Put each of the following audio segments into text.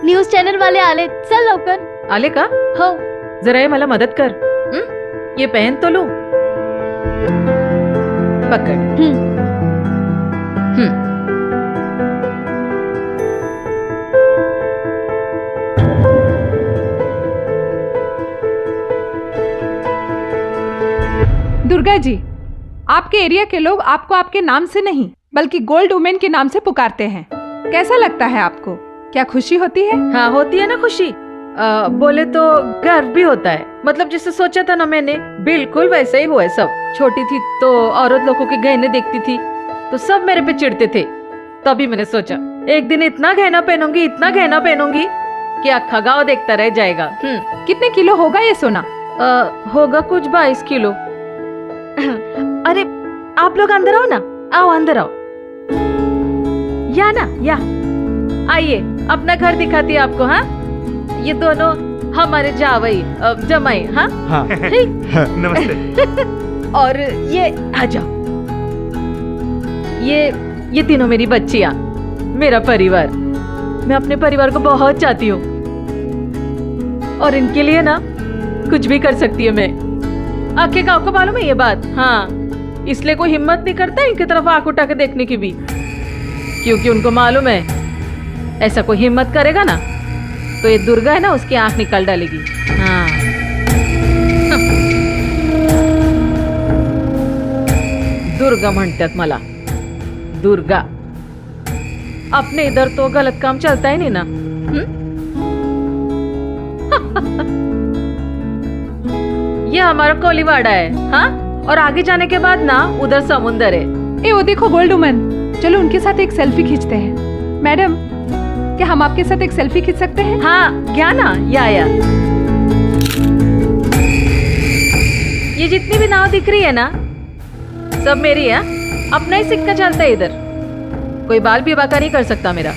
News channel वाले आले, चल लवकर. आले का? हो. जरा ये मला मदत कर. ये पहन तो लू. पकड़. दुर्गा जी, आपके एरिया के लोग आपको आपके नाम से नहीं बल्कि गोल्ड वुमेन के नाम से पुकारते हैं. कैसा लगता है आपको? क्या खुशी होती है? हाँ, होती है ना खुशी. बोले तो गर्व भी होता है. मतलब जिसे सोचा था ना मैंने, बिल्कुल वैसा ही हुआ है सब. छोटी थी तो औरत लोगों के गहने देखती थी तो सब मेरे पे चिढ़ते थे. तभी मैंने सोचा एक दिन इतना गहना पहनूंगी, इतना गहना पहनूंगी कि अक्खा गाँव देखता रह जाएगा. कितने किलो होगा ये सोना? होगा कुछ 22 किलो. अरे आप लोग अंदर आओ ना. आओ अंदर आओ. या ना या. आइए, अपना घर दिखाती है आपको. हाँ, ये दोनों हमारे जावई जमाई. हाँ हाँ. नमस्ते. और ये आ जाओ. ये तीनों मेरी बच्चियां, मेरा परिवार. मैं अपने परिवार को बहुत चाहती हूँ और इनके लिए ना कुछ भी कर सकती है मैं. आखे गाँव को मालूम है ये बात. हाँ, इसलिए कोई हिम्मत नहीं करता इनकी तरफ आंख उठा के देखने की भी, क्योंकि उनको मालूम है ऐसा कोई हिम्मत करेगा ना तो ये दुर्गा है ना, उसकी आंख निकाल डालेगी. हाँ. दुर्गा म्हणतात मला. दुर्गा. अपने इधर तो गलत काम चलता ही नहीं ना. ये हमारा कोलीवाड़ा है. हाँ, और आगे जाने के बाद ना उधर समुंदर है. ए वो देखो गोल्ड वुमेन. चलो उनके साथ एक सेल्फी खींचते हैं. मैडम, क्या हम आपके साथ एक सेल्फी खींच सकते हैं? हाँ, क्या ना. या ये जितनी भी नाव दिख रही है ना, सब मेरी है. अपना ही सिक्का चलता है इधर. कोई बाल भी बाका नहीं कर सकता मेरा.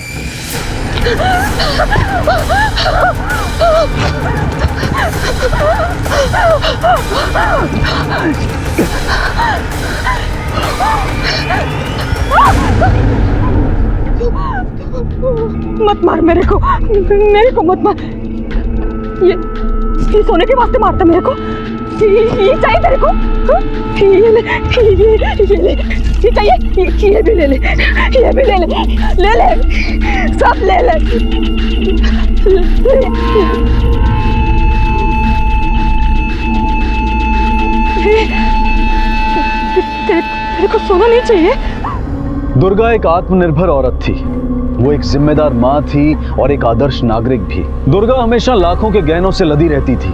मत मार मेरे को मत मार. ये सोने के वास्ते मारता मेरे को. ये चाहिए तेरे को. ये ले, ये चाहिए. ये भी ले ले, ये भी ले ले सब ले ले. तेरे को सोना नहीं चाहिए. दुर्गा एक आत्मनिर्भर औरत थी. वो एक जिम्मेदार माँ थी और एक आदर्श नागरिक भी. दुर्गा हमेशा लाखों के गहनों से लदी रहती थी.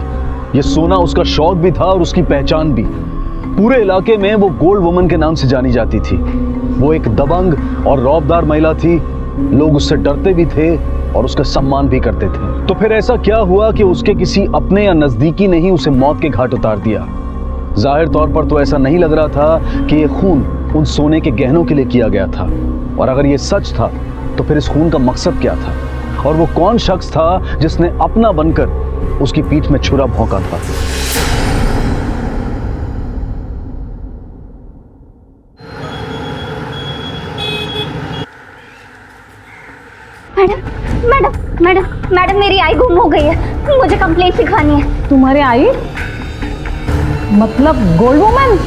ये सोना उसका शौक भी था और उसकी पहचान भी. पूरे इलाके में वो गोल्ड वुमन के नाम से जानी जाती थी. वो एक दबंग और रौबदार महिला थी. लोग उससे डरते भी थे और उसका सम्मान भी करते थे. तो फिर ऐसा क्या हुआ कि उसके किसी अपने या नजदीकी ने ही उसे मौत के घाट उतार दिया? जाहिर तौर पर तो ऐसा नहीं लग रहा था कि ये खून उन सोने के गहनों के लिए किया गया था. और अगर ये सच था तो फिर इस खून का मकसद क्या था? और वो कौन शख्स था जिसने अपना बनकर उसकी पीठ में छुरा भौंका था? मैडम मेरी आई गुम हो गई है. मुझे कंप्लेंट लिखवानी है. तुम्हारे आई मतलब गोल्ड वुमन?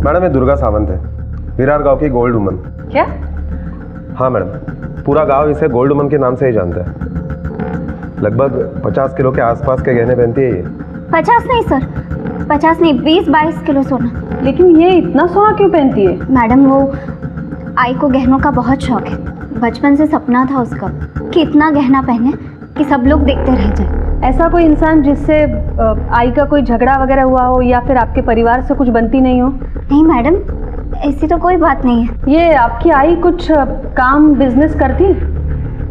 मैडम, ये दुर्गा सावंत है, विरार गांव की गोल्ड वुमन. क्या? हाँ मैडम, पूरा गांव इसे गोल्ड वुमन के नाम से ही जानता है. लगभग 50 किलो के आसपास के गहने पहनती है ये. 50 नहीं सर, 50 नहीं, 20-22 किलो सोना. लेकिन ये इतना सोना क्यों पहनती है? मैडम, वो आई को गहनों का बहुत शौक है. बचपन से सपना था उसका कि इतना गहना पहने कि सब लोग देखते रह जाए. ऐसा कोई इंसान जिससे आई का कोई झगड़ा वगैरह हुआ हो या फिर आपके परिवार से कुछ बनती नहीं हो? नहीं मैडम, ऐसी तो कोई बात नहीं है. ये आपकी आई कुछ काम बिजनेस करती?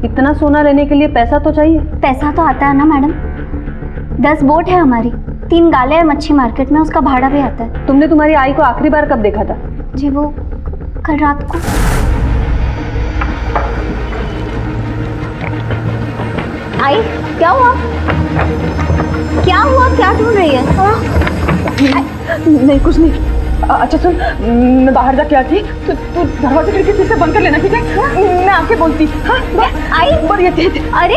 इतना सोना लेने के लिए पैसा तो चाहिए. पैसा तो आता है ना मैडम. 10 बोट है हमारी, 3 गाले हैं मच्छी मार्केट में, उसका भाड़ा भी आता है. तुमने तुम्हारी आई को आखिरी बार कब देखा था? जी वो कल रात को. आई, क्या हुआ? क्या ढूंढ रही है? नहीं कुछ नहीं. अच्छा सुन, मैं बाहर जाके आती. तू दरवाजे खिड़की फिर से बंद कर लेना, ठीक है? मैं आके आके बोलती। हाँ आई बड़ी तेज। अरे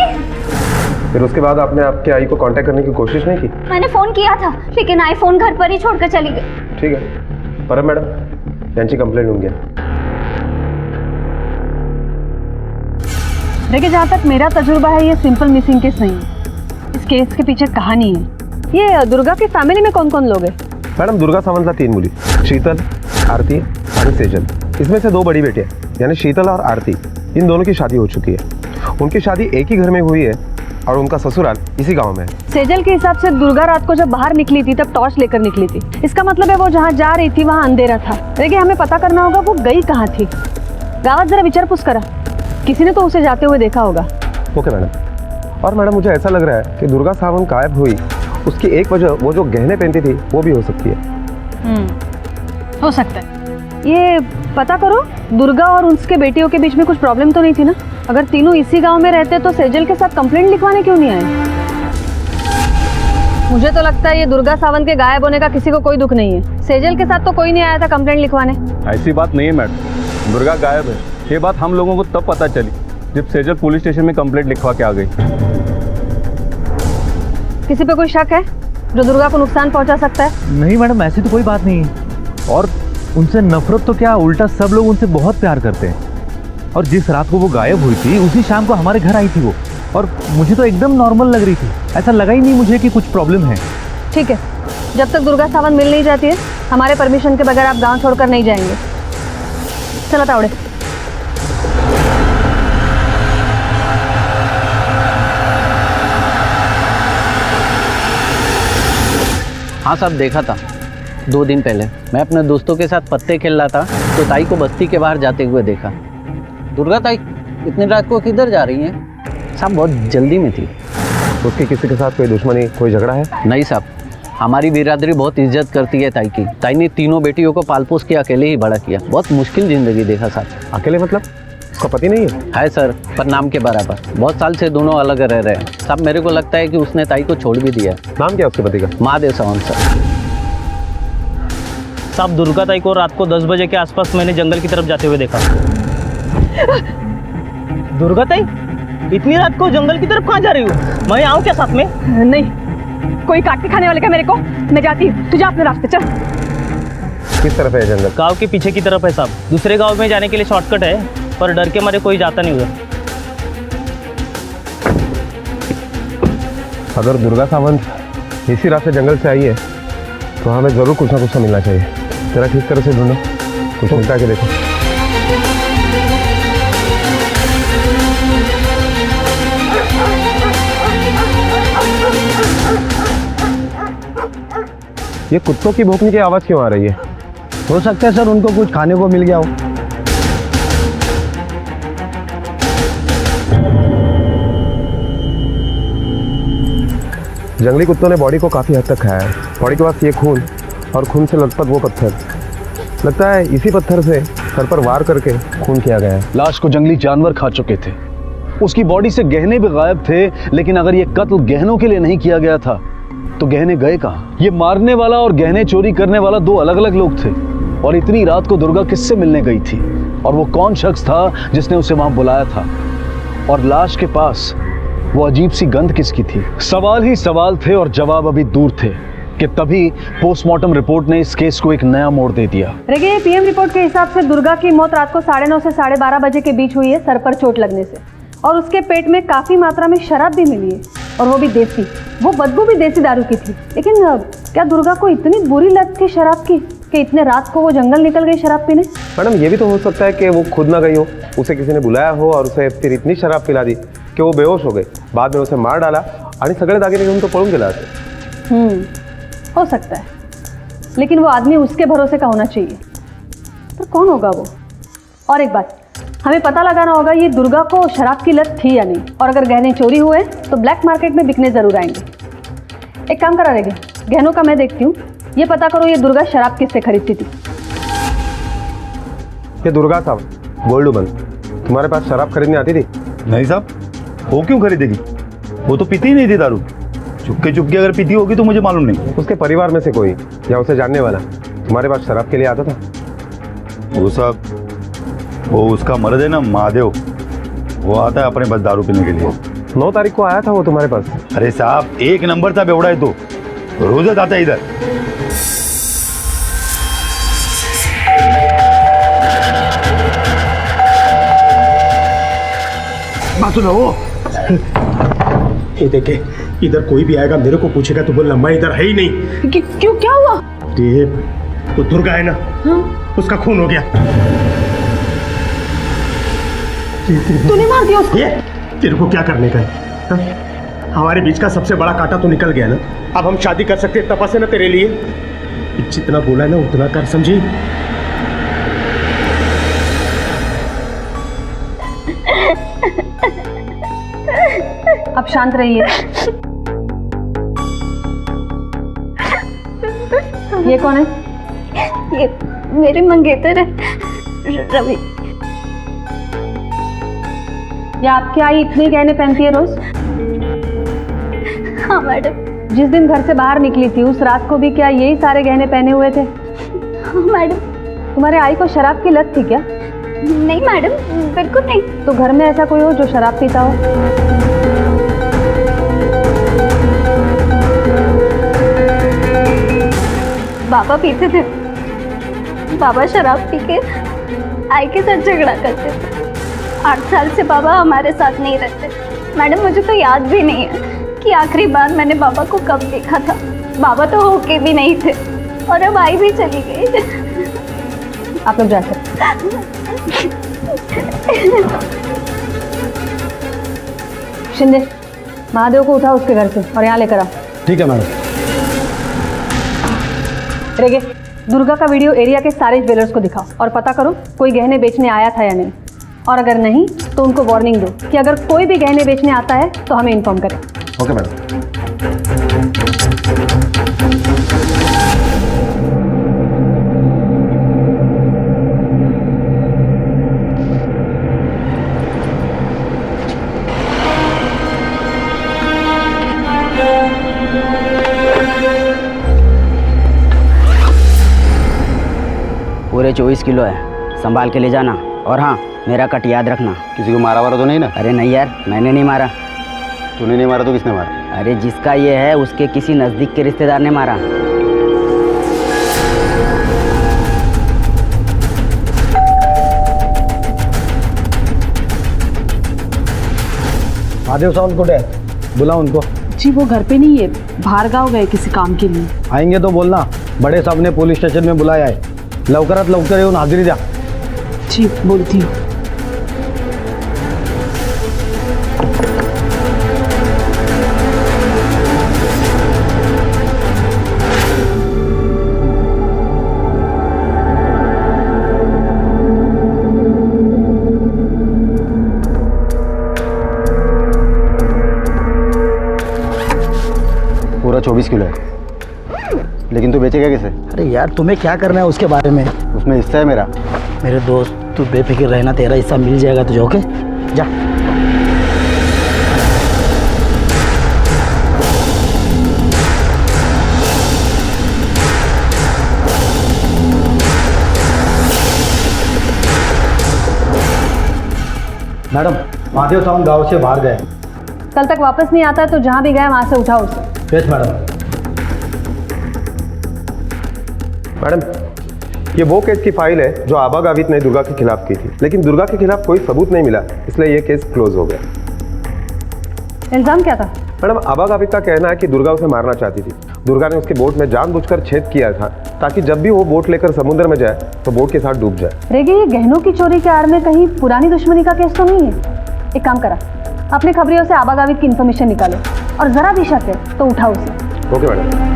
फिर उसके बाद आपने आपके आई को कांटेक्ट करने की कोशिश नहीं की? मैंने फोन किया था लेकिन आईफोन घर पर ही छोड़कर चली गई। ठीक है, परम मॅडम यांची कंप्लेंट होऊन घ्या। देखिए, जहाँ तक मेरा तजुर्बा है, ये सिंपल मिसिंग केस नहीं है। इस केस के पीछे कहानी है। ये दुर्गा की फैमिली में कौन कौन लोग हैं? मॅडम, दुर्गा सावंतला 3 मुली, शीतल, आरती और सेजल। इसमें से 2 बड़ी बेटियां, यानी शीतल और आरती, इन दोनों की शादी हो चुकी है। उनकी शादी एक ही घर में हुई है और उनका ससुराल इसी गांव में है। सेजल के हिसाब से दुर्गा रात को जब बाहर निकली थी तब टॉर्च लेकर निकली थी। इसका मतलब है वो जहाँ जा रही थी वहाँ अंधेरा था। देखिए, हमें पता करना होगा वो गई कहाँ थी। गावात जरा विचारपूस करा, किसी ने तो उसे जाते हुए देखा होगा। Okay madam. और मैडम, मुझे ऐसा लग रहा है कि दुर्गा सावंत गायब हुई, उसकी एक वजह वो जो गहने पहनती थी वो भी हो सकती है। हो सकता है। ये पता करो, दुर्गा और उसके बेटियों के बीच में कुछ प्रॉब्लम तो नहीं थी ना? अगर तीनों इसी गांव में रहते तो सेजल के साथ कंप्लेंट लिखवाने क्यों नहीं आए? मुझे तो लगता है ये दुर्गा सावंत के गायब होने का किसी को कोई दुख नहीं है। सेजल के साथ तो कोई नहीं आया था कंप्लेंट लिखवाने। ऐसी बात नहीं है मैडम, दुर्गा गायब है। ये बात हम लोगों को तब पता चली जब सेजल पुलिस स्टेशन में कंप्लेंट लिखवा के आ गई। किसी पे कोई शक है जो दुर्गा को नुकसान पहुंचा सकता है? नहीं मैडम, ऐसी तो कोई बात नहीं है। और उनसे नफरत तो क्या, उल्टा सब लोग उनसे बहुत प्यार करते हैं। और जिस रात को वो गायब हुई थी उसी शाम को हमारे घर आई थी वो, और मुझे तो एकदम नॉर्मल लग रही थी। ऐसा लगा ही नहीं मुझे कि कुछ प्रॉब्लम है। ठीक है, जब तक दुर्गा सावंत मिल नहीं जाती है हमारे परमिशन के बगैर आप गांव छोड़कर नहीं जाएंगे। चलो तावड़े। हाँ साहब, देखा था 2 दिन पहले। मैं अपने दोस्तों के साथ पत्ते खेल रहा था तो ताई को बस्ती के बाहर जाते हुए देखा। दुर्गा ताई इतनी रात को किधर जा रही हैं? साहब बहुत जल्दी में थी। उसकी किसी के साथ कोई दुश्मनी, कोई झगड़ा है? नहीं साहब, हमारी बिरादरी बहुत इज्जत करती है ताई की। ताई ने तीनों बेटियों को पाल पोस के अकेले ही बड़ा किया। बहुत मुश्किल जिंदगी देखा साहब। अकेले मतलब? उसका पति नहीं है? है सर, पर नाम के बराबर। बहुत साल से दोनों अलग रह रहे हैं साहब। मेरे को लगता है कि उसने ताई को छोड़ भी दिया। नाम क्या है उसके पति का? महादेव सावंत सर। साहब, दुर्गा ताई को रात को 10 बजे के आसपास मैंने जंगल की तरफ जाते हुए देखा। दुर्गा ताई इतनी रात को जंगल की तरफ कहाँ जा रही हो? मैं आऊँ क्या साथ में? नहीं, कोई काट के खाने वाले का मेरे को। मैं जाती हूँ, तू जा अपने रास्ते चल। किस तरफ है जंगल? गांव के पीछे की तरफ है साहब। दूसरे गांव में जाने के लिए शॉर्टकट है, पर डर के मारे कोई जाता नहीं उधर। अगर दुर्गा सावंत इसी रास्ते जंगल से आई है तो हमें जरूर कुछ ना कुछ तो मिलना चाहिए। जरा ठीक तरह से ढूंढो, कुछ मिलता है कि देखो। ये कुत्तों की भौंकने की आवाज क्यों आ रही है? हो सकता है सर उनको कुछ खाने को मिल गया हो। जंगली कुत्तों ने बॉडी को काफी हद तक खाया है। बॉडी के पास ये खून और खून से लथपथ वो पत्थर। लगता है इसी पत्थर से सर पर वार करके खून किया गया है। लाश को जंगली जानवर खा चुके थे। उसकी बॉडी से गहने भी गायब थे, लेकिन अगर ये कत्ल गहनों के लिए नहीं किया गया था तो गहने गए कहाँ? ये मारने वाला और गहने चोरी करने वाला 2 अलग अलग लोग थे। और इतनी रात को दुर्गा किससे मिलने गई थी? और वो कौन शख्स था जिसने उसे वहां बुलाया था? और लाश के पास वो अजीब सी गंध किसकी थी? सवाल ही सवाल थे और जवाब अभी दूर थे कि तभी पोस्टमार्टम रिपोर्ट ने इस केस को एक नया मोड़ दे दिया। देखिए, पीएम रिपोर्ट के हिसाब से दुर्गा की मौत रात को 9:30 से 12:30 बजे के बीच हुई है, सर पर चोट लगने से। और उसके पेट में काफी मात्रा में शराब भी मिली है, और वो भी देसी। वो बदबू भी देसी दारू की थी। लेकिन क्या दुर्गा को इतनी बुरी लत थी शराब की कि इतने रात को वो जंगल निकल गई शराब पीने? मैडम, ये भी तो हो सकता है कि वो खुद ना गई हो, उसे किसी ने बुलाया हो और उसे फिर इतनी शराब पिला दी कि वो बेहोश हो गई। बाद में उसे मार डाला आणि सगळे दागिने घेऊन तो पळून गेला असेल। हो सकता है, लेकिन वो आदमी उसके भरोसे का होना चाहिए। पर कौन होगा वो? और एक बात, हमें पता लगाना होगा ये दुर्गा को शराब की लत थी या नहीं। और अगर गहने चोरी हुए तो ब्लैक मार्केट में बिकने जरूर आएंगे। एक काम करा रहेगा, गहनों का मैं देखती हूँ। ये पता करो ये दुर्गा शराब किससे खरीदती थी। ये दुर्गा साहब गोल्ड वुमन तुम्हारे पास शराब खरीदने आती थी? नहीं साहब, वो क्यों खरीदेगी? वो तो पीती ही नहीं थी दारू। चुपके चुपके अगर पीती होगी तो मुझे मालूम नहीं। उसके परिवार में से कोई या उसे जानने वाला तुम्हारे पास शराब के लिए आता था? वो साहब, वो उसका मर्द है ना महादेव, वो आता है अपने बस दारू पीने के लिए। 9 तारीख को आया था वो तुम्हारे पास। अरे साहब, एक नंबर था बेवड़ा है, तो रोज आता है इधर। बात सुनो, ये देखे, इधर कोई भी आएगा मेरे को पूछेगा तो बोलना मैं इधर है ही नहीं। क्यों, क्या हुआ? वो दुर्गा है ना, उसका खून हो गया। तूने मार दिया उसको? ये तेरे को क्या करने का है? हाँ? हमारे बीच का सबसे बड़ा कांटा तो निकल गया ना, अब हम शादी कर सकते हैं, तपा से ना तेरे लिए। जितना बोला है ना उतना कर, समझी? अब शांत रहिए। ये कौन है? ये मेरे मंगेतर है, रवि। ये आपकी आई इतने गहने पहनती है रोज? हाँ मैडम। जिस दिन घर से बाहर निकली थी उस रात को भी क्या यही सारे गहने पहने हुए थे? हाँ मैडम। तुम्हारे आई को शराब की लत थी क्या? नहीं मैडम, बिल्कुल नहीं। तो घर में ऐसा कोई हो जो शराब पीता हो? बाबा पीते थे। बाबा शराब पी के आई के साथ झगड़ा करते थे। 8 साल से बाबा हमारे साथ नहीं रहते। मैडम, मुझे तो याद भी नहीं है कि आखिरी बार मैंने बाबा को कब देखा था। बाबा तो होके भी नहीं थे और अब आई भी चली गई। आप लोग जा सकते। शिंदे, महादेव को उठाओ उसके घर से और यहाँ लेकर आओ। ठीक है मैडम। रेगे, दुर्गा का वीडियो एरिया के सारे ज्वेलर्स को दिखाओ और पता करो कोई गहने बेचने आया था या नहीं। और अगर नहीं तो उनको वार्निंग दो कि अगर कोई भी गहने बेचने आता है तो हमें इन्फॉर्म करें। Okay madam. पूरे 24 किलो है, संभाल के ले जाना। और हाँ, मेरा कट याद रखना। किसी को मारा वारा तो नहीं ना? अरे नहीं यार, मैंने नहीं मारा। तूने नहीं मारा तो किसने मारा? अरे जिसका ये है उसके किसी नज़दीक के रिश्तेदार ने मारा। महादेव साहब कुठे आहे? बुला उनको। जी वो घर पे नहीं है, बाहर गाँव गए किसी काम के लिए। आएंगे तो बोलना, बड़े साहब ने पुलिस स्टेशन में बुलाया है। लवकरात लवकर येऊन हाजिरी द्या। जी बोलती हूँ। पूरा 24 किलो है, लेकिन तू बेचेगा कैसे? अरे यार, तुम्हें क्या करना है उसके बारे में? उसमें हिस्सा है मेरा। मेरे दोस्त, तू बेफिक्र रहना, तेरा हिस्सा मिल जाएगा तुझे। ओके, जा। मैडम, महादेव साहब गांव से बाहर गए। कल तक वापस नहीं आता है तो जहाँ भी गए वहाँ से उठाओ उसे। Yes madam. मैडम, ये वो केस की फाइल है जो आबा गावित ने दुर्गा के खिलाफ की थी, लेकिन दुर्गा के खिलाफ कोई सबूत नहीं मिला, इसलिए ये केस क्लोज हो गया। इल्जाम क्या था? मैडम, आबा गावित का कहना है कि दुर्गा उसे मारना चाहती थी। दुर्गा ने उसके बोट में जानबूझकर छेद किया था ताकि जब भी वो बोट लेकर समुद्र में जाए तो बोट के साथ डूब जाए। रेगे, ये गहनों की चोरी के आड़ में कहीं पुरानी दुश्मनी का केस तो नहीं है? एक काम करा, अपने खबरियों से आबा गावित की इन्फॉर्मेशन निकालो और जरा भी शक है तो उठाओ उसे। Okay madam.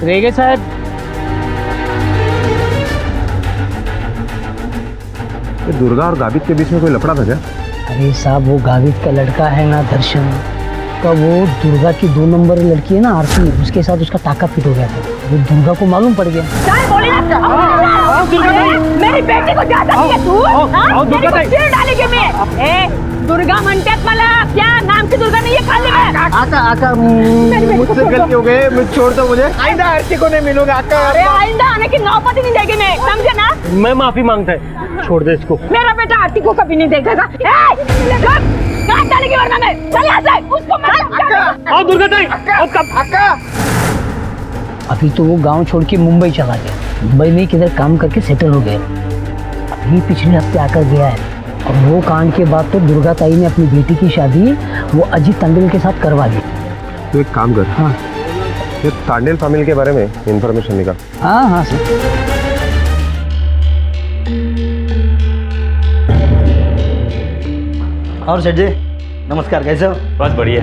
रेगे साहब, दुर्गा और गावित के बीच में कोई लफड़ा था क्या? अरे साहब, वो गावित का लड़का है ना दर्शन, का वो दुर्गा की 2 नंबर लड़की है ना आरती, उसके साथ उसका टाका फिट हो गया था। वो दुर्गा को मालूम पड़ गया। मेरी बेटी को जाता है तू? मेरी को सिर डालेगी मैं। दुर्गा म्हणतात मला क्या नाम की दुर्गा नहीं है खाली में आका आका मुझसे गलती हो गई, मुझे छोड़ दो मुझे। आइंदा आरती को नहीं मिलूंगा आका। अरे आइंदा आने की नौबत ही नहीं देगी मैं, समझे ना? मैं माफी मांगता है, छोड़ दे इसको। मेरा बेटा आरती को कभी नहीं देखेगा। कहाँ डालेगी वरना मैं? चल यहाँ से, उसको मार। आओ दुर्गा ताई, आओ कब आका। अभी तो वो गांव छोड़ के मुंबई चला गया, मुंबई में किधर काम करके सेटल हो गया। अभी पिछले हफ्ते आकर गया है और वो कांड के बाद तो दुर्गा ताई ने अपनी बेटी की शादी वो अजीत तांडेल के साथ करवा दी। तो एक काम कर, हाँ ये तांडेल फैमिली के बारे में इंफॉर्मेशन निकाल। हाँ हाँ सर। और सेठ जी नमस्कार, कैसे हो? बस बढ़िया।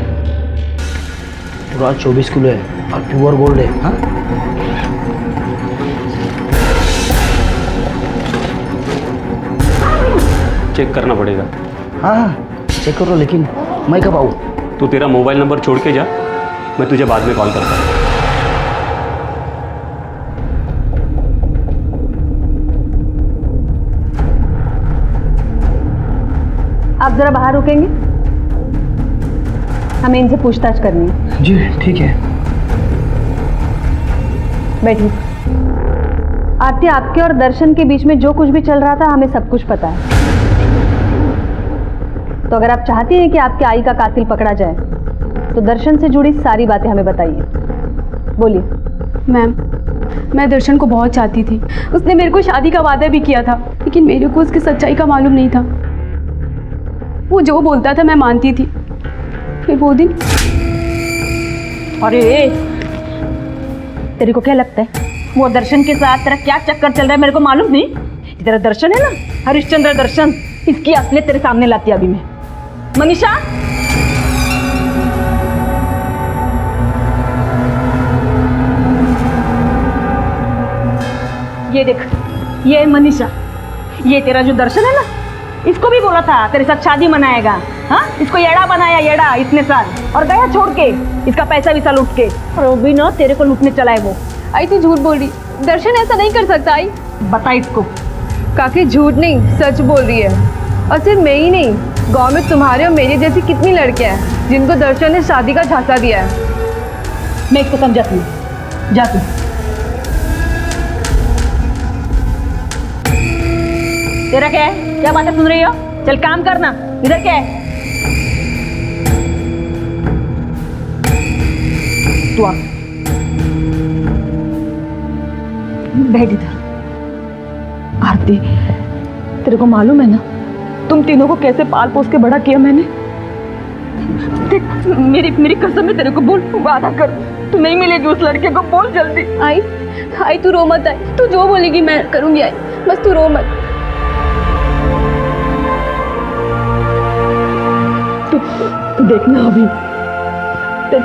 पूरा 24 किलो है और प्योर गोल्ड है। हाँ चेक करना पड़ेगा। हाँ हाँ चेक करो, लेकिन मैं कब आऊँ? तू तेरा मोबाइल नंबर छोड़ के जा, मैं तुझे बाद में कॉल करता हूँ। आप जरा बाहर रुकेंगे, हमें इनसे पूछताछ करनी है। जी ठीक है। बैठिए। आरती, आपके और दर्शन के बीच में जो कुछ भी चल रहा था हमें सब कुछ पता है। तो अगर आप चाहती हैं कि आपके आई का कातिल पकड़ा जाए तो दर्शन से जुड़ी सारी बातें हमें बताइए। बोलिए। मैम, मैं दर्शन को बहुत चाहती थी। उसने मेरे को शादी का वादा भी किया था, लेकिन मेरे को उसकी सच्चाई का मालूम नहीं था। वो जो बोलता था मैं मानती थी। फिर वो दिन। अरे तेरे को क्या लगता है वो दर्शन के साथ तेरा क्या चक्कर चल रहा है? मेरे को मालूम नहीं। तेरा दर्शन है ना, हरिश्चंद्र दर्शन, इसकी असलियत तेरे सामने लाती अभी मैं। मनीषा, ये देख, ये है मनीषा। ये तेरा जो दर्शन है ना, इसको भी बोला था तेरे साथ शादी मनाएगा। हाँ, इसको येड़ा बनाया, येड़ा इतने साल, और गया छोड़ के इसका पैसा वैसा लूट के। और वो भी ना तेरे को लूटने चला है वो। आई तू झूठ बोल रही, दर्शन ऐसा नहीं कर सकता। आई बता इसको। काकी झूठ नहीं, सच बोल रही है। और सिर्फ मैं ही नहीं, गांव में तुम्हारे और मेरी जैसी कितनी लड़कियां हैं जिनको दर्शन ने शादी का झांसा दिया है। मैं इसको समझाती हूँ, जा तू। तेरा क्या है? क्या बातें सुन रही हो? चल काम करना। इधर क्या है? तू आ, बैठ इधर। आरती, तेरे को मालूम है ना तुम तीनों को कैसे पाल पोस के बड़ा किया मैंने? देख, मेरी कसम है, तेरे को बोल, वादा कर, तू नहीं मिलेगी उस लड़के को। बोल जल्दी। आई तू रो मत। आई तू जो बोलेगी मैं करूंगी। आई बस तू रो मत। देखना अभी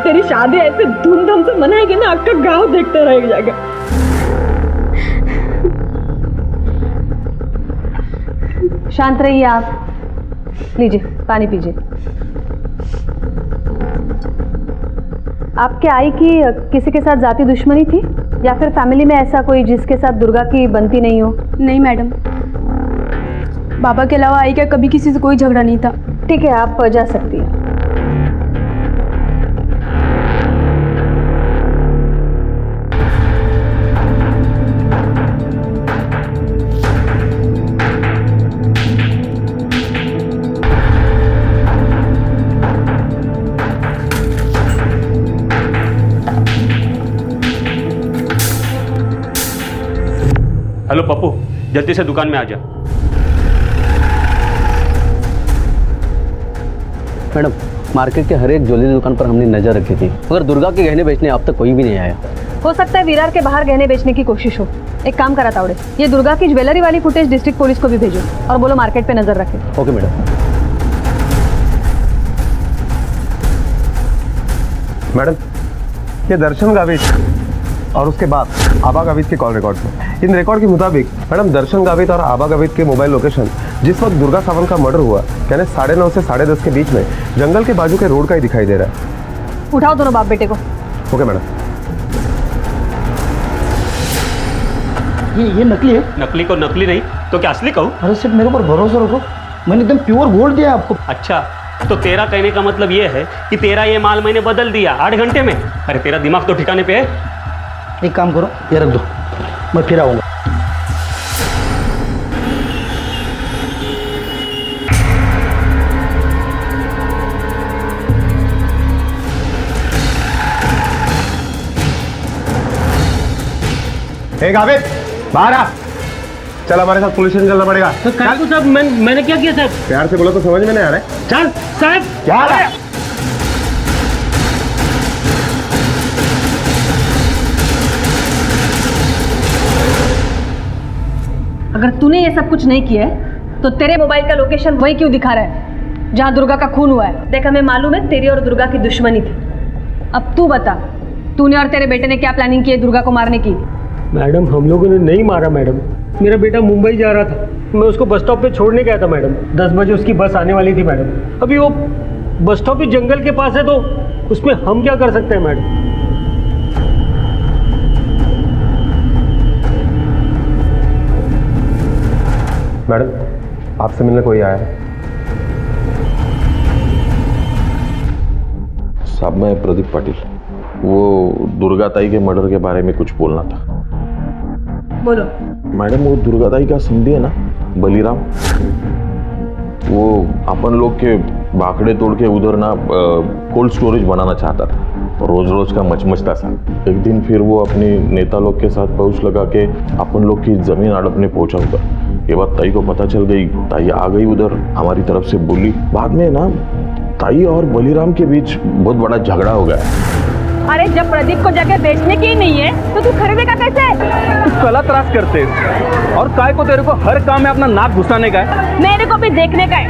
तेरी शादी ऐसे धूमधाम से मनाएगी ना, आपका गांव देखता रह जाएगा। शांत रहिए आप। लीजिए पानी पीजिए। आपके आई की किसी के साथ जाति दुश्मनी थी या फिर फैमिली में ऐसा कोई जिसके साथ दुर्गा की बनती नहीं हो? नहीं मैडम, बाबा के अलावा आई का कभी किसी से कोई झगड़ा नहीं था। ठीक है, आप जा सकती हैं। हेलो पप्पू, जल्दी से दुकान में आ जा। मैडम, मार्केट के हर एक ज्वेलरी दुकान पर हमने नजर रखी थी, मगर दुर्गा के गहने बेचने अब तक कोई भी नहीं आया। हो सकता है विरार के बाहर गहने बेचने की कोशिश हो। एक काम करा तावड़े, ये दुर्गा की ज्वेलरी वाली फुटेज डिस्ट्रिक्ट पुलिस को भी भेजो और बोलो मार्केट पे नजर रखे। Okay madam. मैडम, ये दर्शन गावित और उसके बाद आबा गावित के कॉल रिकॉर्ड हैं। इन रिकॉर्ड के मुताबिक मैडम दर्शन गावित और आबा गावित के मोबाइल लोकेशन जिस वक्त दुर्गा सावंत का मर्डर हुआ, यानी 9:30 से 10:30 के बीच में जंगल के बाजू के रोड का ही दिखाई दे रहा है। उठाओ दोनों बाप बेटे को। Okay madam. ये नकली है? नकली को नकली नहीं तो क्या असली कहूँ? अरे सिर्फ मेरे ऊपर भरोसा रखो, मैंने एकदम प्योर गोल्ड दिया आपको। अच्छा, तो तेरा कहने का मतलब ये है कि तेरा ये माल मैंने बदल दिया 8 घंटे में? अरे तेरा दिमाग तो ठिकाने पे है। एक काम करो, ये रख दो, मैं फिर आऊँगा। एक आबिद, बाहर आ। चल हमारे साथ पुलिस स्टेशन चलना पड़ेगा। तो साहब मैंने क्या किया साहब? प्यार से बोलो तो समझ में नहीं आ रहा है। चल साहब। क्या अगर तूने ये सब कुछ नहीं किया है तो तेरे मोबाइल का लोकेशन वही क्यों दिखा रहा है जहाँ दुर्गा का खून हुआ है? देख, हमें मालूम है तेरी और दुर्गा की दुश्मनी थी। अब तू बता, तूने और तेरे बेटे ने क्या प्लानिंग की है दुर्गा को मारने की? मैडम, हम लोगों ने नहीं मारा मैडम। मेरा बेटा मुंबई जा रहा था, मैं उसको बस स्टॉप पे छोड़ने गया था मैडम। 10 बजे उसकी बस आने वाली थी मैडम। अभी वो बस स्टॉप भी जंगल के पास है, तो उसमें हम क्या कर सकते हैं मैडम? मैडम, आपसे मिलने कोई आया है? साहब, मैं प्रदीप पाटिल। वो दुर्गा ताई के मर्डर के बारे में कुछ बोलना था। बोलो। मैडम, वो दुर्गा ताई का समझी है ना, बलिराम, वो अपन लोग के बाकड़े तोड़ के उधर ना कोल्ड स्टोरेज बनाना चाहता था। रोज रोज का मचमचता सा। एक दिन फिर वो अपने नेता लोग के साथ पहुंच लगा के अपन लोग की जमीन हड़पने पहुंचा उधर। ये बात ताई को पता चल गई। ताई आ गई उधर, हमारी तरफ से बोली। बाद में ना ताई और बलिराम के बीच बहुत बड़ा झगड़ा हो गया। अरे जब प्रदीप को जगह बेचने की ही नहीं है तो तू खरीदेगा कैसे? तू कला त्रास करते और काय को तेरे को हर काम में अपना नाक घुसाने का है? मेरे को भी देखने का है।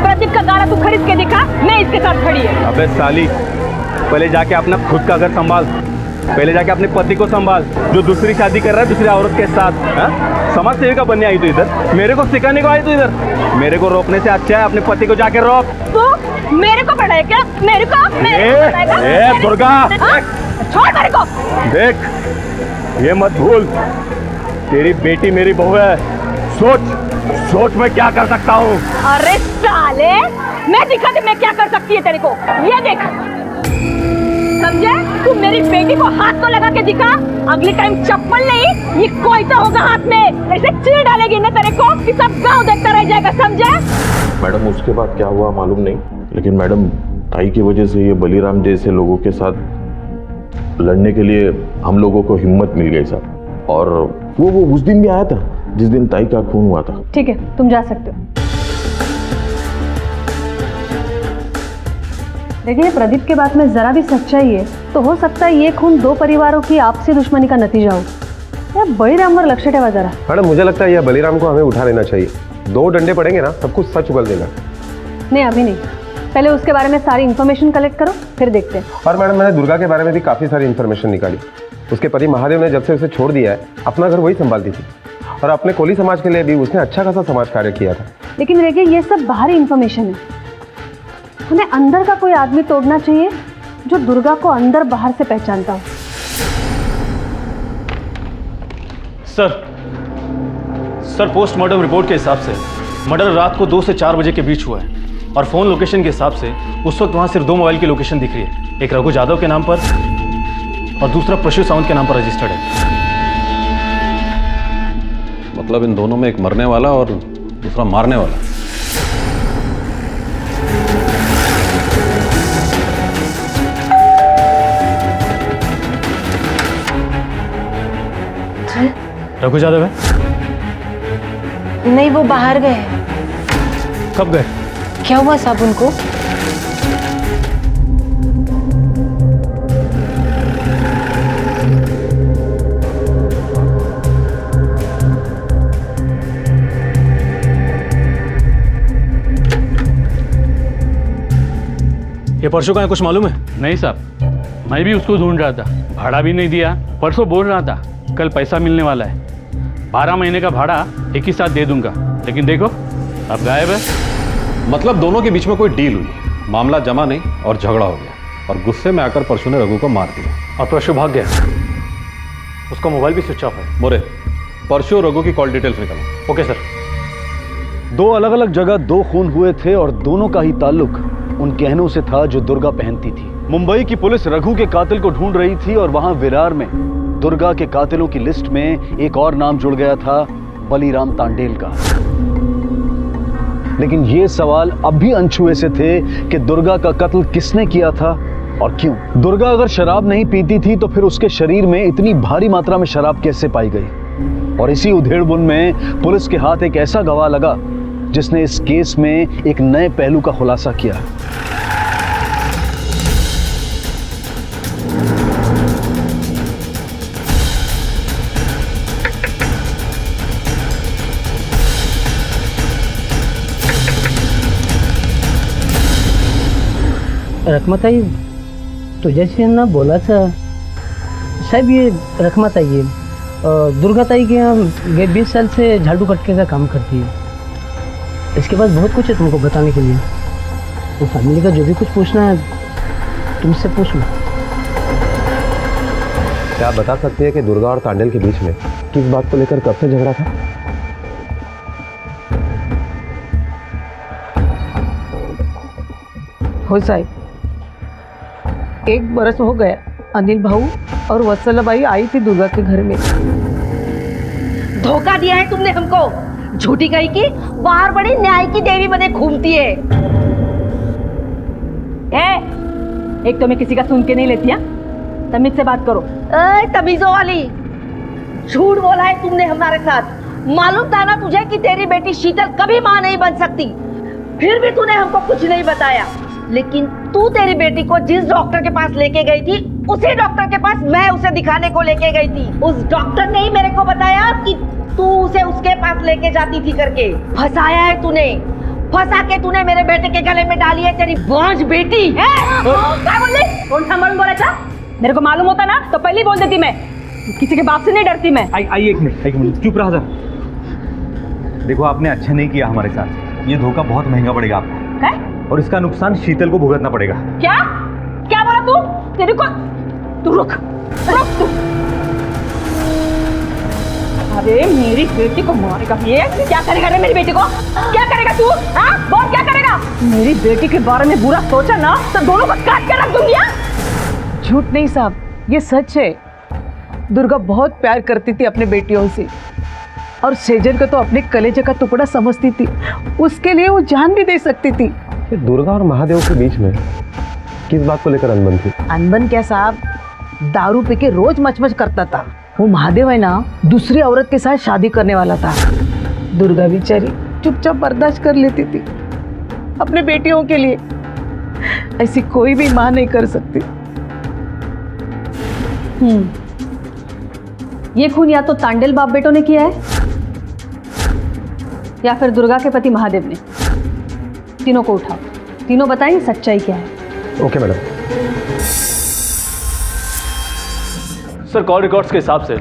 प्रदीप का गाना तू खरीद के दिखा, मैं इसके साथ खड़ी है। अबे साली, पहले जाके अपना खुद का घर संभाल। पहले जाके अपने पति को संभाल, जो दूसरी शादी कर रहा है दूसरी औरत के साथ। समाज सेविका बनने आई तू इधर, मेरे को सिखाने को आई तू इधर। मेरे को रोकने से अच्छा है अपने पति को जाके रोक। तू मेरे को पढ़ाए क्या? मेरे को दुर्गा, छोड़ मेरे को। देख, ये मत भूल, तेरी बेटी मेरी बहू है। सोच मैं क्या कर सकता हूँ। अरे साले, मैं दिखा दे मैं क्या कर सकती है तेरे को। ये देख, समझे? तू मेरी बेटी को हाथ तो लगा के दिखा। अगली टाइम चप्पल नहीं, ये कोई तो होगा हाथ में। ऐसे चीर डालेगी ना तेरे को कि सब गांव देखता रह जाएगा, समझे? मैडम, उसके बाद क्या हुआ मालूम नहीं, लेकिन मैडम ताई की वजह से ये बलिराम जैसे लोगों के साथ लड़ने के लिए हम लोगों को हिम्मत मिल गई साहब। और वो उस दिन भी आया था जिस दिन ताई का खून हुआ था। ठीक है, तुम जा सकते हो। देखिए, प्रदीप के बात में जरा भी सच्चाई है तो हो सकता है ये खून दो परिवारों की आपसी दुश्मनी का नतीजा हो। या बलिरामवर लक्ष ठेवा जरा। मैडम, मुझे लगता है यह बलिराम को हमें उठा लेना चाहिए। 2 डंडे पड़ेंगे ना, सब कुछ सच उगल देगा। नहीं, अभी नहीं, पहले उसके बारे में सारी इन्फॉर्मेशन कलेक्ट करो, फिर देखते हैं। और मैडम, मैंने दुर्गा के बारे में भी काफ़ी सारी इन्फॉर्मेशन निकाली। उसके पति महादेव ने जब से उसे छोड़ दिया है, अपना घर वही संभालती थी और अपने कोली समाज के लिए भी उसने अच्छा खासा समाज कार्य किया था। लेकिन देखिए, ये सब बाहरी इन्फॉर्मेशन है। हमें अंदर का कोई आदमी तोड़ना चाहिए जो दुर्गा को अंदर बाहर से पहचानता हो। सर, पोस्टमार्टम रिपोर्ट के हिसाब से मर्डर रात को 2 से 4 बजे के बीच हुआ है और फोन लोकेशन के हिसाब से उस वक्त वहां सिर्फ 2 मोबाइल की लोकेशन दिख रही है। एक रघु यादव के नाम पर और दूसरा प्रशु सावंत के नाम पर रजिस्टर्ड है। मतलब इन दोनों में एक मरने वाला और दूसरा मारने वाला। रघु यादव है? नहीं, वो बाहर गए। कब गए? क्या हुआ साहब उनको? ये परसों का है, कुछ मालूम है? नहीं साहब, मैं भी उसको ढूंढ रहा था। भाड़ा भी नहीं दिया। परसों बोल रहा था कल पैसा मिलने वाला है, 12 महीने का भाड़ा एक ही साथ दे दूंगा, लेकिन देखो अब गायब है। मतलब दोनों के बीच में कोई डील हुई, मामला जमा नहीं और झगड़ा हो गया और गुस्से में आकर परशु ने रघु को मार दिया और परशु भाग गया। उसका मोबाइल भी स्विच ऑफ है। मोरे, परशु और रघु की कॉल डिटेल्स निकालो। Okay sir. 2 अलग अलग जगह 2 खून हुए थे और दोनों का ही ताल्लुक उन गहनों से था जो दुर्गा पहनती थी। मुंबई की पुलिस रघु के कातिल को ढूंढ रही थी और वहां विरार में दुर्गा के कातिलों की लिस्ट में एक और नाम जुड़ गया था, बलीराम तांडेल का। लेकिन ये सवाल अब भी अनछुए से थे कि दुर्गा का कत्ल किसने किया था और क्यों। दुर्गा अगर शराब नहीं पीती थी तो फिर उसके शरीर में इतनी भारी मात्रा में शराब कैसे पाई गई। और इसी उधेड़बुन में पुलिस के हाथ एक ऐसा गवाह लगा जिसने इस केस में एक नए पहलू का खुलासा किया। रखमाताई तुझ्याशी ना बोलायचं साहब, ये रखमाताई है दुर्गाताई के यहाँ ये 20 साल से झाड़ू कटके का काम करती है। इसके बाद बहुत कुछ है तुमको बताने के लिए। वो फैमिली का जो भी कुछ पूछना है तुमसे पूछ लो। क्या आप बता सकते हैं कि दुर्गा और तांडेल के बीच में किस बात को लेकर कब से झगड़ा था? हो साहब, 1 बरस हो गया। अनिल भाऊ और वत्सलाबाई आई थी दुर्गा के घर में। धोखा दिया है तुमने हमको। झूठी कही कि बाहर बड़ी न्याय की देवी बने घूमती है। एक तो मैं किसी का सुन के नहीं लेती, तमीज से बात करो। तमीजों वाली, झूठ बोला है तुमने हमारे साथ। मालूम था ना तुझे कि तेरी बेटी शीतल कभी माँ नहीं बन सकती, फिर भी तूने हमको कुछ नहीं बताया। लेकिन तू तेरी बेटी को जिस डॉक्टर के पास लेके गई थी, उसी डॉक्टर के पास मैं उसे दिखाने को लेके गई थी। उस डॉक्टर ने ही मेरे को बताया कि तू उसे उसके पास लेके जाती थी करके। फंसाया है तूने, फंसा के तूने मेरे बेटे के गले में डाली है तेरी बांझ बेटी है। क्या बोल रही? कौन सा मर्द बोला था? मेरे को मालूम होता ना तो पहले ही बोल देती। मैं किसी के बाप से नहीं डरती। मैं आई एक मिनट चुप रहा सर। देखो, आपने अच्छा नहीं किया हमारे साथ। ये धोखा बहुत महंगा पड़ेगा आपको। है? और इसका नुकसान शीतल को भुगतना पड़ेगा। क्या क्या बोला तू? तेरे को तू रुक तू। अरे मेरी बेटी को मारेगा ये? क्या करेगा रे मेरी बेटी को? क्या करेगा तू? हाँ बोल, क्या करेगा? मेरी बेटी के बारे में बुरा सोचा ना तो दोनों को काट के रख दूंगी। झूठ नहीं साहब, ये सच है। दुर्गा बहुत प्यार करती थी अपने बेटियों से और सेजन को तो अपने कलेजे का टुकड़ा समझती थी। उसके लिए वो जान भी दे सकती थी। दुर्गा और महादेव के बीच में किस बात को लेकर अनबन थी? अनबन क्या साहब, दारू पी के रोज मचमच करता था। वो महादेव है ना, दूसरी औरत के साथ शादी करने वाला था। दुर्गा बेचारी चुपचाप बर्दाश्त कर लेती थी अपने बेटियों के लिए। ऐसी कोई भी मां नहीं कर सकती। ये खून या तो तांडेल बाप बेटों ने किया है या फिर दुर्गा के पति महादेव ने। तीनों को उठाओ, तीनों बताएं सच्चाई क्या है। Okay madam. Sir, call records के हिसाब से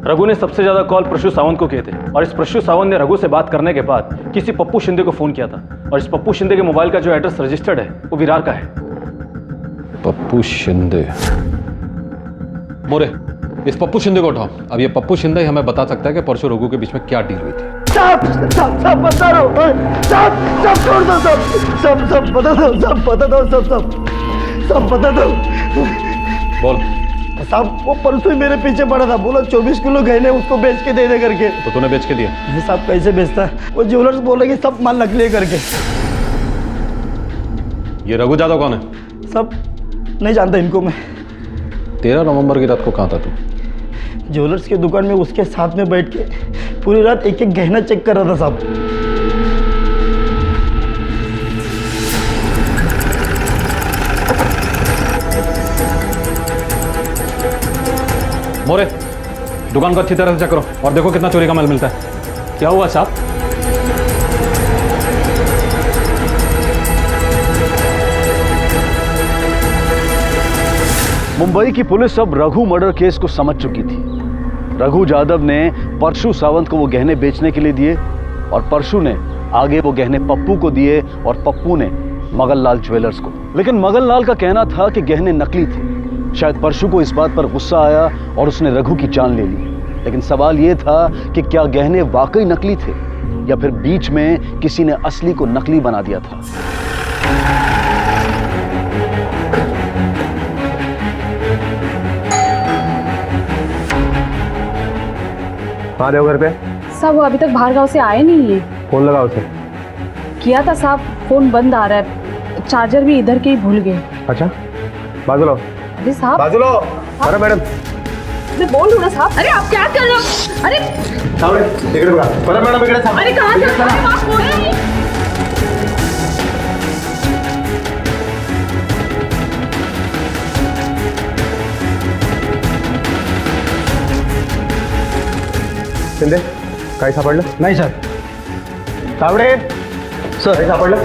रघु ने सबसे ज्यादा कॉल प्रशु सावंत को किए थे और इस प्रशु सावंत ने रघु से बात करने के बाद किसी पप्पू शिंदे को फोन किया था। और इस पप्पू शिंदे के मोबाइल का जो एड्रेस रजिस्टर्ड है वो विरार का है। पप्पू शिंदे। मोरे, इस पप्पू शिंदे को उठाओ। अब ये पप्पू शिंदे हमें बता सकता है कि परसों रघु के बीच में क्या डील हुई थी। सब बता रहा हूँ। सब छोड़ दो। सब बता दो। सब बता दो। बोल। साहब, वो परसों ही मेरे पीछे पड़ा था। बोला 24 किलो गहने उसको बेच के दे करके। तो तूने बेच के दिया? नहीं साहब, कैसे बेचता है? वो ज्वेलर्स बोल रहे कि सब माल नकली करके। ये रघु यादव कौन है? सब नहीं जानता इनको मैं। 13 नवंबर की रात को कहाँ था तू? ज्वेलर्स की दुकान में उसके साथ में बैठ के पूरी रात एक एक गहना चेक कर रहा था साहब। मोरे, दुकान को अच्छी तरह से चेक करो और देखो कितना चोरी का माल मिलता है। क्या हुआ साहब? मुंबई की पुलिस अब रघु मर्डर केस को समझ चुकी थी। रघु यादव ने परशु सावंत को वो गहने बेचने के लिए दिए और परशु ने आगे वो गहने पप्पू को दिए और पप्पू ने मगनलाल ज्वेलर्स को। लेकिन मगनलाल का कहना था कि गहने नकली थे। शायद परशु को इस बात पर गुस्सा आया और उसने रघु की जान ले ली। लेकिन सवाल यह था कि क्या गहने वाकई नकली थे या फिर बीच में किसी ने असली को नकली बना दिया था। महादेव घर पे? साहब वो अभी तक बाहर गाँव से आए नहीं है। फोन लगा उसे। किया था साहब, फोन बंद आ रहा है, चार्जर भी इधर के ही भूल गए। अच्छा, बाजू लो। अरे साहब, बाजू लो। अरे मैडम, मैं बोल रहा साहब। अरे आप क्या कर रहे हो? अरे इकडे बघा। बरं मैडम, इकडे थांबा। अरे कहाँ जा रहे हो? आप बोल रहे हैं? शिंदे, काही सापडलं? नहीं सर। तावडे सर, काही सापडलं?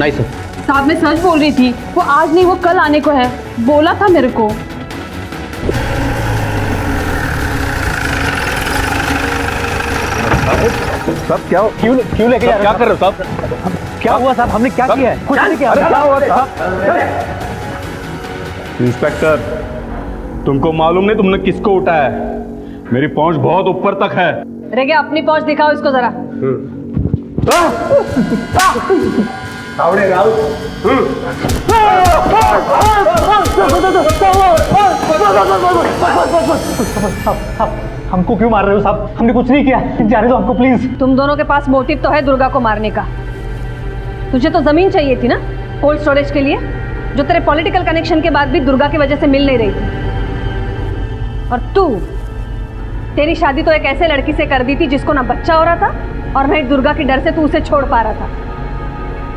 नहीं सर। साहब मैं सच बोल रही थी, वो आज नहीं वो कल आने को है, बोला था मेरे को। साहब क्या क्यों लेके जा रहे हो? क्या कर रहे हो साहब? क्या हुआ साहब? हमने क्या किया है? कुछ नहीं किया। क्या हुआ साहब? इंस्पेक्टर, तुमको मालूम नहीं तुमने किसको उठाया है? मेरी पहुंच बहुत ऊपर तक है। रेगे अपनी पहुंच दिखाओ इसको जरा। तावडे राव। हमको क्यों मार रहे हो साहब? हमने कुछ नहीं किया, जाने दो हमको प्लीज। तुम दोनों के पास मोटिव तो है दुर्गा को मारने का। तुझे तो जमीन चाहिए थी ना कोल्ड स्टोरेज के लिए, जो तेरे पॉलिटिकल कनेक्शन के बाद भी दुर्गा की वजह से मिल नहीं रही थी। और तू, तेरी शादी तो एक ऐसे लड़की से कर दी थी जिसको ना बच्चा हो रहा था और ना ही दुर्गा के डर से तू उसे छोड़ पा रहा था।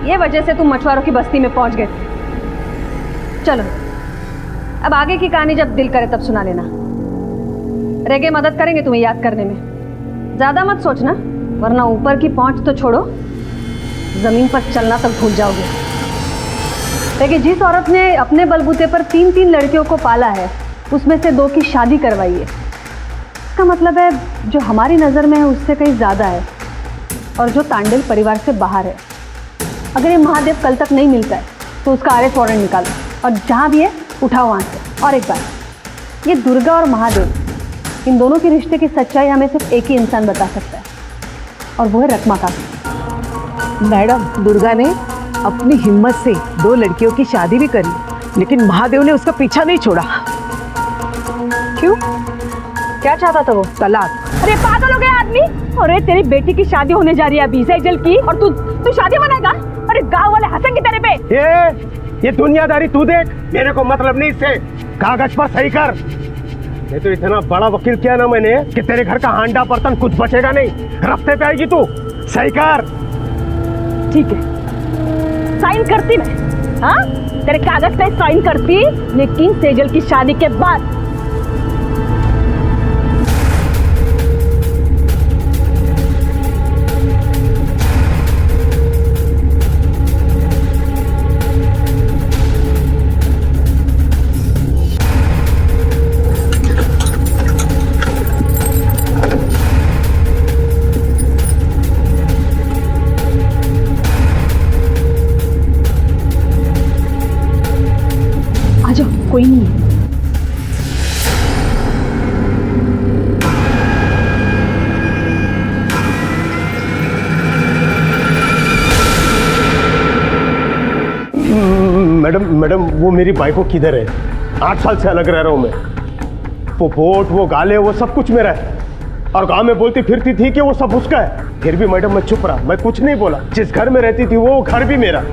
ये वजह से तुम मछुआरों की बस्ती में पहुंच गए थे। चलो अब आगे की कहानी जब दिल करे तब सुना लेना। रेगे मदद करेंगे तुम्हें याद करने में। ज्यादा मत सोचना, वरना ऊपर की पहुंच तो छोड़ो, जमीन पर चलना तक भूल जाओगे। रेगे, जिस औरत ने अपने बलबूते पर 3-3 लड़कियों को पाला है, उसमें से 2 की शादी करवाई है, इसका मतलब है जो हमारी नज़र में है उससे कहीं ज़्यादा है, और जो तांडल परिवार से बाहर है। अगर ये महादेव कल तक नहीं मिलता है तो उसका अरेस्ट वारंट निकालो, और जहाँ भी है उठाओ वहाँ से। और एक बात, ये दुर्गा और महादेव, इन दोनों के रिश्ते की सच्चाई हमें सिर्फ एक ही इंसान बता सकता है, और वो है रकमा काकी। मैडम, दुर्गा ने अपनी हिम्मत से 2 लड़कियों की शादी भी करी, लेकिन महादेव ने उसका पीछा नहीं छोड़ा। क्यों? क्या चाहता था वो? तलाक। अरे पागल हो गया आदमी। अरे तेरी बेटी की शादी होने जा रही है अभी सेजल की, और तू शादी मनाएगा? अरे गांव वाले हंसेंगे तेरे पे। ये दुनियादारी तू देख, मेरे को मतलब नहीं इससे। कागज पर सही कर। ये तो इतना बड़ा वकील किया ना मैंने कि तेरे घर का हांडा बर्तन कुछ बचेगा नहीं। रास्ते पे आएगी तू, सही कर। ठीक है, साइन करती मैं। हाँ, तेरे कागज पे साइन करती, लेकिन सेजल की शादी के बाद। कोई नहीं है। मैडम वो मेरी बाइको किधर है? 8 साल से अलग रह रहा हूँ मैं। वो वोट, वो गाले, वो सब कुछ मेरा है, और गांव में बोलती फिरती थी कि वो सब उसका है। फिर भी मैडम मैं चुप रहा, मैं कुछ नहीं बोला। जिस घर में रहती थी वो घर भी मेरा,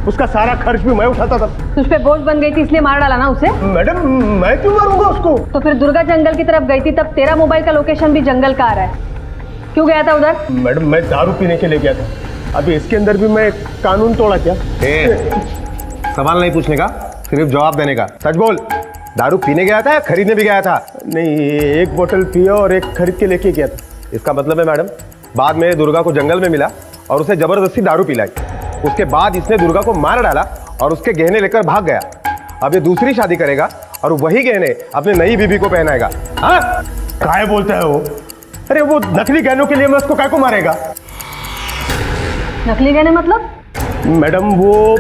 उसका सारा खर्च भी मैं उठाता था। तुझ पे बोझ बन गई थी इसलिए मार डाला ना उसे? मैडम मैं क्यों मारूंगा उसको? तो फिर दुर्गा जंगल की तरफ गई थी, तब तेरा मोबाइल का लोकेशन भी जंगल का आ रहा है। क्यों गया था उधर? मैडम मैं दारू पीने के लिए गया था। अभी इसके अंदर भी मैं कानून तोड़ा क्या? सवाल नहीं पूछने का, सिर्फ जवाब देने का। सच बोल, दारू पीने गया था या खरीदने भी गया था? नहीं, 1 बोतल पिया और 1 खरीद के लेके गया था। इसका मतलब है मैडम, बाद में दुर्गा को जंगल में मिला और उसे जबरदस्ती दारू पिलाई। उसके बाद इसने दुर्गा को मार डाला और उसके गहने लेकर भाग गया। अब ये दूसरी शादी करेगा और वही गहने अपने नई बीबी को पहनाएगा। हाँ, काय बोलता है वो? अरे वो नकली गहनों के लिए मैं उसको काय को मारेगा? नकली गहने मतलब? मैडम वो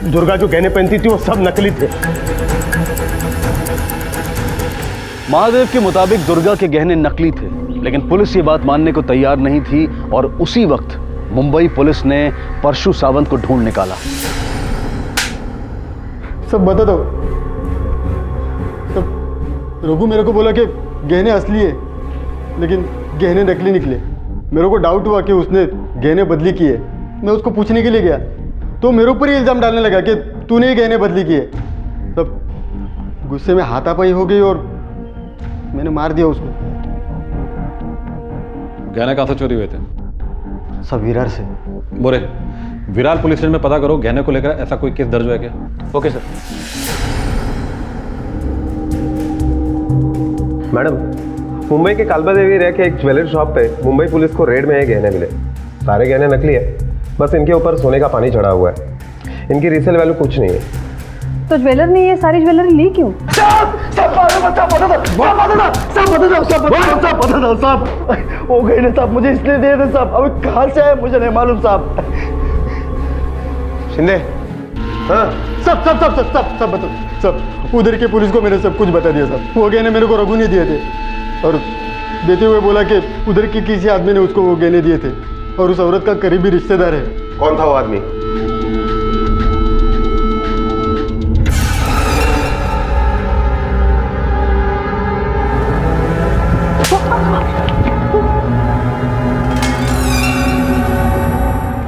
दुर्गा जो गहने पहनती थी वो सब नकली थे। महादेव के मुताबिक दुर्गा के गहने नकली थे, लेकिन पुलिस ये बात मानने को तैयार नहीं थी और उसी वक्त मुंबई पुलिस ने परशु सावंत को ढूंढ निकाला। सब बता दो। सब रघु मेरे को बोला कि गहने असली है, लेकिन गहने नकली निकले। मेरे को डाउट हुआ कि उसने गहने बदली की है। मैं उसको पूछने के लिए गया तो मेरे ऊपर ही इल्ज़ाम डालने लगा कि तूने ही गहने बदली किए। तब गुस्से में हाथापाई हो गई और मैंने मार दिया उसको। गहने कहाँ से चोरी हुए थे? सब विरार से। बोरे, विरार पुलिस स्टेशन में पता करो गहने को लेकर ऐसा कोई केस दर्ज हुआ है क्या? Okay sir. मैडम, मुंबई के कालबा देवी रह के एक ज्वेलरी शॉप पे मुंबई पुलिस को रेड में ये गहने मिले। सारे गहने नकली है, बस इनके ऊपर सोने का पानी चढ़ा हुआ है। इनकी रीसेल वैल्यू कुछ नहीं है। तो ज्वेलर ने ये सारी ज्वेलरी ली क्यों? वो गहने साहब मुझे इसलिए दिए थे साहब। अभी कहाँ से आए मुझे नहीं मालूम साहब। शिंदे, हाँ सब सब सब सब सब सब बताओ सब। उधर के पुलिस को मैंने सब कुछ बता दिया साहब। वो गहने मेरे को रघु ने दिए थे और देते हुए बोला कि उधर की किसी आदमी ने उसको वो गहने दिए थे और उस औरत का करीबी रिश्तेदार है। कौन था वो आदमी?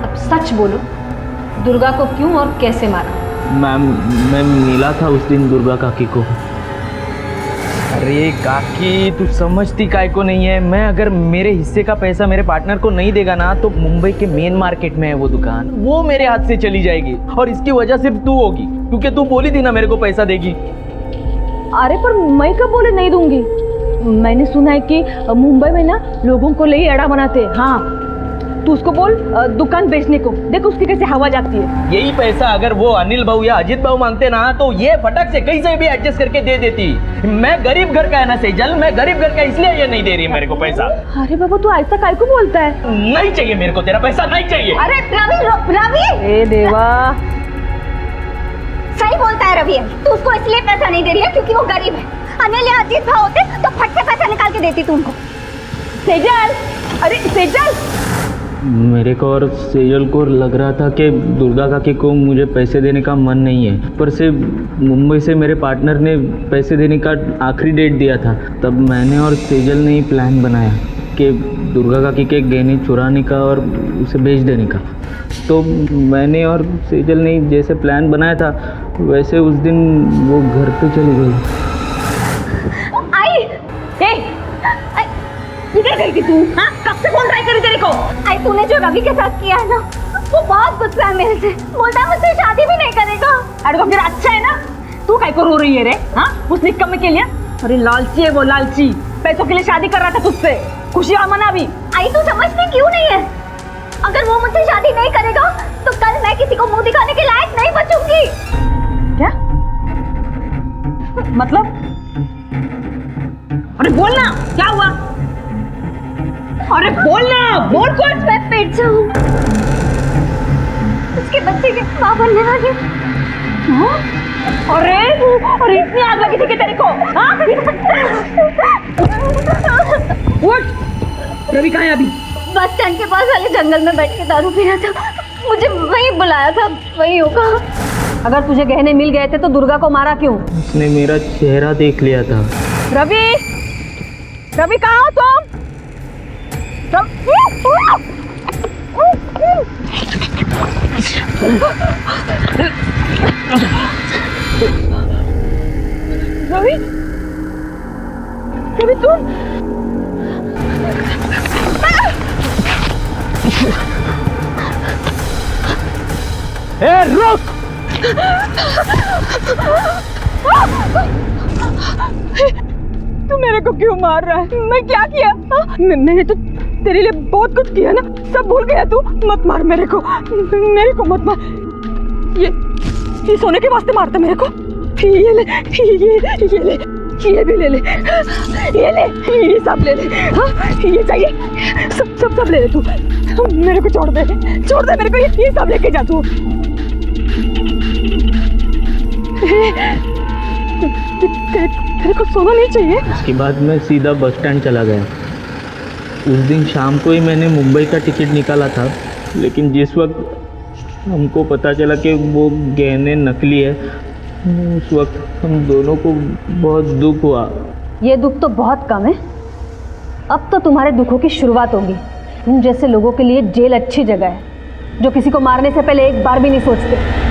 अब सच बोलो, दुर्गा को क्यों और कैसे मारा? मैम, मैं मिला था उस दिन दुर्गा काकी को। अरे काकी, तू समझती काय को नहीं है? मैं अगर मेरे हिस्से का पैसा मेरे पार्टनर को नहीं देगा ना तो मुंबई के मेन मार्केट में है वो दुकान, वो मेरे हाथ से चली जाएगी और इसकी वजह सिर्फ तू होगी, क्योंकि तू बोली थी ना मेरे को पैसा देगी। अरे पर मैं कब बोले नहीं दूंगी? मैंने सुना है कि मुंबई में ना लोगों को ले अड़ा बनाते। हाँ, तू उसको बोल दुकान बेचने को। देख उसकी कैसे हवा जाती है। यही पैसा अगर वो अनिल भाऊ या अजीत भाऊ मांगते ना तो ये फटक से कहीं से भी एडजस्ट करके दे देती। मैं गरीब घर का है ना सेजल, मैं गरीब घर का इसलिए ये नहीं दे रही मेरे को पैसा। अरे बाबा, तू ऐसा काय को बोलता है? नहीं चाहिए मेरे को तेरा पैसा, नहीं चाहिए। अरे रवि रवि, ए देवा, सही बोलता है रवि। तू उसको इसलिए पैसा नहीं दे रही है क्योंकि वो गरीब है। अनिल या अजीत भाव होते तो फट से पैसा निकाल के देती तू उनको। सेजल, अरे सेजल, मेरे को और सेजल को लग रहा था कि दुर्गा काकी को मुझे पैसे देने का मन नहीं है, पर से मुंबई से मेरे पार्टनर ने पैसे देने का आखिरी डेट दिया था। तब मैंने और सेजल ने ही प्लान बनाया कि दुर्गा काकी के गहने चुराने का और उसे बेच देने का। तो मैंने और सेजल ने जैसे प्लान बनाया था वैसे उस दिन वो घर पे चली गई। इधर गई थी तू? हाँ, कब से फोन ट्राई करी तेरे को? आई तूने जो रवि के साथ किया है ना, वो बहुत गुस्सा है मेरे से। बोलता है मुझसे शादी भी नहीं करेगा। अरे तो फिर अच्छा है ना, तू काय को रो रही है रे? हाँ, उस निकम्मे के लिए? अरे लालची है वो, लालची। पैसों के लिए शादी कर रहा था तुझसे, खुशियां मना भी। आई तू समझती क्यों नहीं है? अगर वो मुझसे शादी नहीं करेगा तो कल मैं किसी को मुंह दिखाने के लायक नहीं बचूंगी। क्या मतलब? अरे बोलना, क्या हुआ? अरे बोलना, बोल कुछ। मैं पेट से हूँ, उसके बच्चे की माँ बनने वाली। अरे अरे इतनी आग लगी थी कि तेरे को? हाँ? उठ, रवि कहाँ है अभी? बस स्टैंड के पास वाले जंगल में बैठ के दारू पी रहा था। मुझे वहीं बुलाया था, वहीं होगा। अगर तुझे गहने मिल गए थे तो दुर्गा को मारा क्यों? उसने मेरा चेहरा देख लिया था। रवि, रवि कहाँ हो तुम? रवि, रवि तुम? ए रुक! तू मेरे को क्यों मार रहा है? मैं क्या किया? मैंने तो तेरे लिए बहुत कुछ किया ना, सब भूल गया तू? मत मार मेरे को, मेरे को मत मार। ये सोने के वास्ते मारता मेरे को? ये ले, ये ले, ये भी ले ले, ये सब ले ले। हाँ, ये चाहिए, सब ले ले तू। मेरे को छोड़ दे मेरे को, ये सब लेके जा तू। तेरे को सोना नहीं चाहिए? उसके बाद मैं सीधा बस स्टैंड चला गया। उस दिन शाम को ही मैंने मुंबई का टिकट निकाला था, लेकिन जिस वक्त हमको पता चला कि वो गहने नकली है, उस वक्त हम दोनों को बहुत दुख हुआ। ये दुख तो बहुत कम है अब तो तुम्हारे दुखों की शुरुआत होगी। तुम जैसे लोगों के लिए जेल अच्छी जगह है, जो किसी को मारने से पहले एक बार भी नहीं सोचते।